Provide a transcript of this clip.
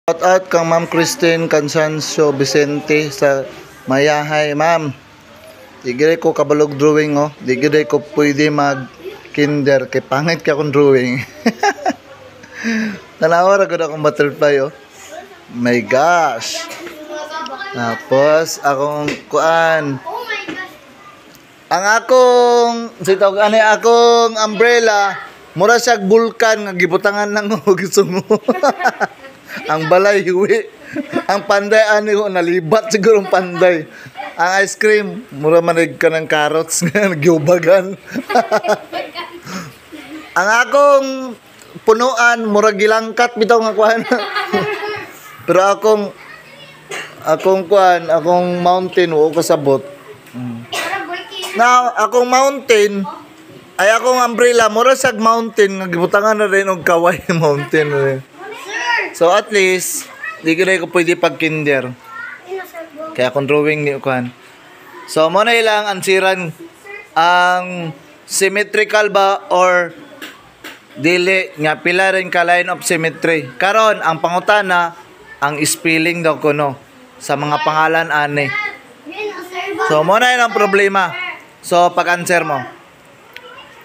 Shout out kang Ma'am Christine Cansancio Vicente sa Mayahay, ma'am. Digire ko kabalog drawing, oh. Digire ko pwede mag kinder kay pangit ka kung drawing. Tanawa ra gud akong butterfly, oh. My gosh. Tapos akong kuan. Ang akong sitawag ani akong umbrella, mura siya bulkan nga gibutangan ng gisungo. Ang balay huwi. Ang panday ani ko nalibat siguro ang panday. Ang ice cream, mura manig ka ng carrots nga nagyubagan. Ang akong punuan mura gilangkat bitaw nga kuan. Pero akong kuan, akong mountain wo kasabot. Now, akong mountain ay akong umbrella mura sag mountain nga gibutangan na rin og kaway mountain rin. So at least di ko pwede pag-kinder. Kaya akong drawing ni kuan. So mo na ilang ansiran ang symmetrical ba or dili nga pila rin ka line of symmetry. Karon ang pangutana ang spelling daw kuno sa mga pangalan ani. So mo na ilang problema. So pag-answer mo.